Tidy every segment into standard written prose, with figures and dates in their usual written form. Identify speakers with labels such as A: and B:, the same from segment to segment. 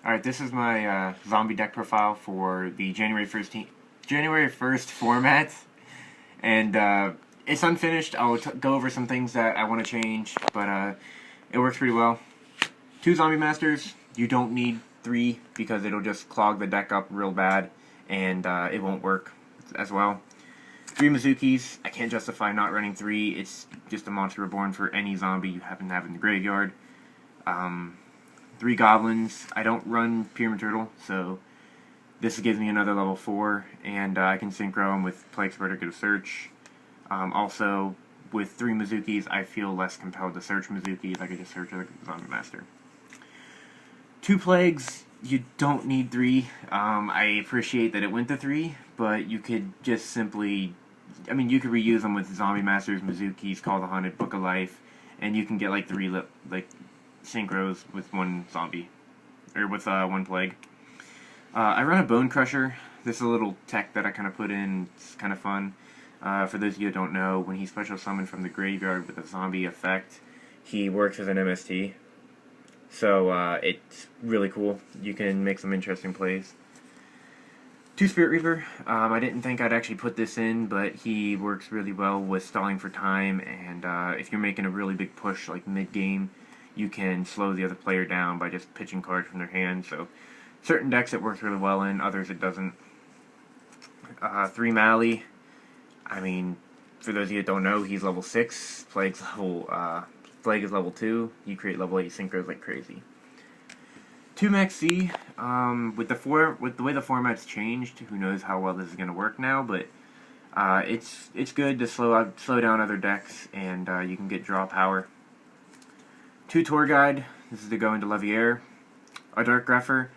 A: Alright, this is my zombie deck profile for the January 1st format, and it's unfinished. I'll go over some things that I want to change, but it works pretty well. 2 Zombie Masters. You don't need 3 because it'll just clog the deck up real bad, and it won't work as well. 3 Mizukis. I can't justify not running 3. It's just a monster reborn for any zombie you happen to have in the graveyard. 3 Goblins. I don't run Pyramid Turtle, so this gives me another level 4, and I can synchro them with Plague Spreader, get a search. Also, with 3 Mizukis, I feel less compelled to search Mizukis. I could just search a Zombie Master. 2 Plagues. You don't need 3. I appreciate that it went to 3, but you could just simply... you could reuse them with Zombie Masters, Mizukis, Call the Haunted, Book of Life, and you can get like 3 synchros with 1 zombie, or with 1 plague. I run a Bone Crusher. This is a little tech that I kind of put in. It's kind of fun. For those of you who don't know, when he special summoned from the graveyard with a zombie effect, he works as an MST. So it's really cool. You can make some interesting plays. 2 Spirit Reaper. I didn't think I'd actually put this in, but he works really well with stalling for time, and if you're making a really big push like mid-game, you can slow the other player down by just pitching cards from their hand. So certain decks it works really well in, others it doesn't. 3 Mally. For those of you that don't know, he's level 6. Plague is level 2. You create level 8 synchros like crazy. 2 Maxx C. With the way the format's changed, who knows how well this is going to work now, but it's good to slow down other decks, and you can get draw power. 2 Tour Guide. This is to go into Leviair. A Dark Grepher.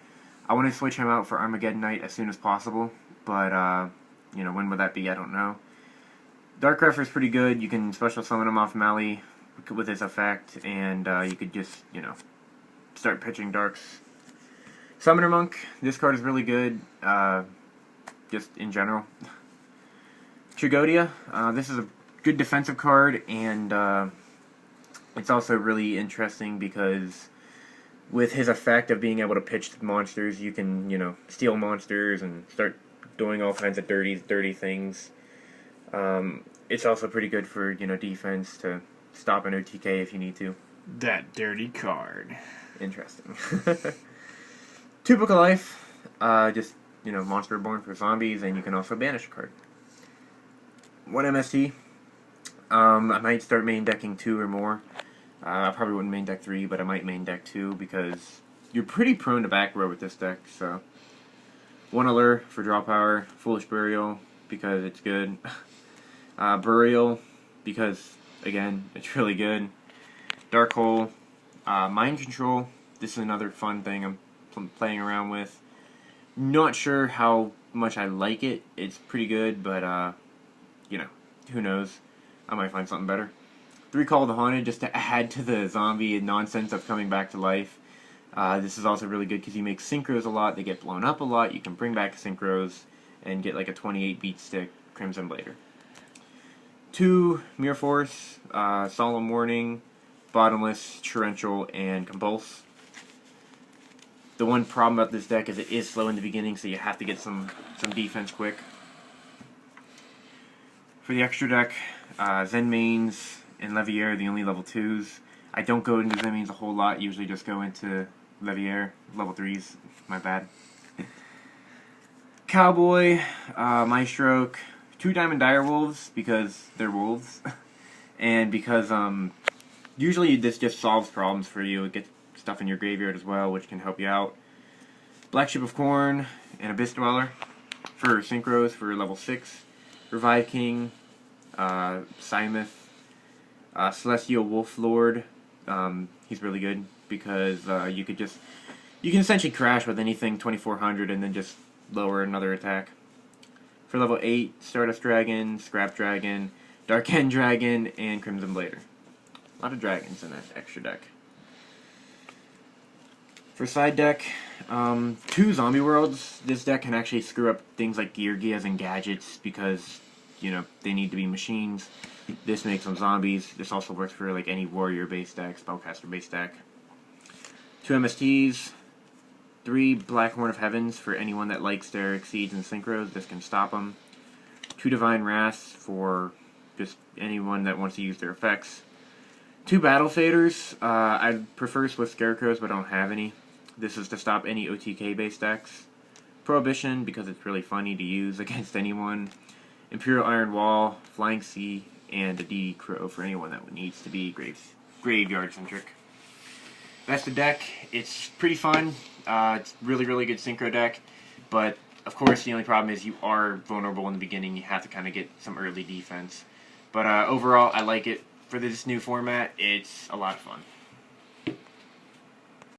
A: I want to switch him out for Armageddon Knight as soon as possible, but when would that be? I don't know. Dark Grepher is pretty good. You can special summon him off Mally with his effect, and you could just start pitching darks. Summoner Monk. This card is really good, just in general. Tragoedia. This is a good defensive card, and it's also really interesting because with his effect of being able to pitch monsters, you can, steal monsters and start doing all kinds of dirty things. It's also pretty good for, defense to stop an OTK if you need to.
B: That dirty card.
A: Interesting. 2 Book of Life. Just, monster reborn for zombies, and you can also banish a card. 1 MST. I might start main decking 2 or more. I probably wouldn't main deck 3, but I might main deck 2 because you're pretty prone to back row with this deck. So 1 Allure for draw power. Foolish Burial because it's good. Burial because, again, it's really good. Dark Hole. Mind Control. This is another fun thing I'm playing around with. Not sure how much I like it. It's pretty good, but, who knows. I might find something better. 3 Call the Haunted, just to add to the zombie nonsense of coming back to life. This is also really good because you make synchros a lot. They get blown up a lot. You can bring back synchros and get like a 28 beat stick Crimson Blader. 2 Mirror Force, Solemn Warning, Bottomless, Torrential, and Compulse. The one problem about this deck is it is slow in the beginning, so you have to get some defense quick. For the extra deck, Zen Mains and Leviair are the only level 2s. I don't go into Zen Mains a whole lot, usually just go into Leviair, level 3s, my bad. Cowboy, Maestroke, 2 Diamond Direwolves, because they're wolves, and because usually this just solves problems for you. It gets stuff in your graveyard as well, which can help you out. Black Ship of Corn and Abyss Dweller for synchros for level 6. Revive King, Simoth, Celestial Wolf Lord. He's really good because you can essentially crash with anything 2400 and then just lower another attack. For level 8, Stardust Dragon, Scrap Dragon, Dark End Dragon, and Crimson Blader. A lot of dragons in that extra deck. For side deck, 2 Zombie Worlds. This deck can actually screw up things like Gear Geas and Gadgets because, they need to be machines. This makes them zombies. This also works for like any warrior-based deck, spellcaster-based deck. 2 MSTs, 3 Black Horn of Heavens for anyone that likes their Exceeds and Synchros. This can stop them. 2 Divine Wraths for just anyone that wants to use their effects. 2 Battle Faders. I prefer Swift Scarecrows, but I don't have any. This is to stop any OTK-based decks. Prohibition, because it's really funny to use against anyone. Imperial Iron Wall, Flying Sea, and a DD Crow for anyone that needs to be graveyard-centric. That's the deck. It's pretty fun. It's really, really good synchro deck. But, of course, the only problem is you are vulnerable in the beginning. You have to kind of get some early defense. But overall, I like it. For this new format, it's a lot of fun.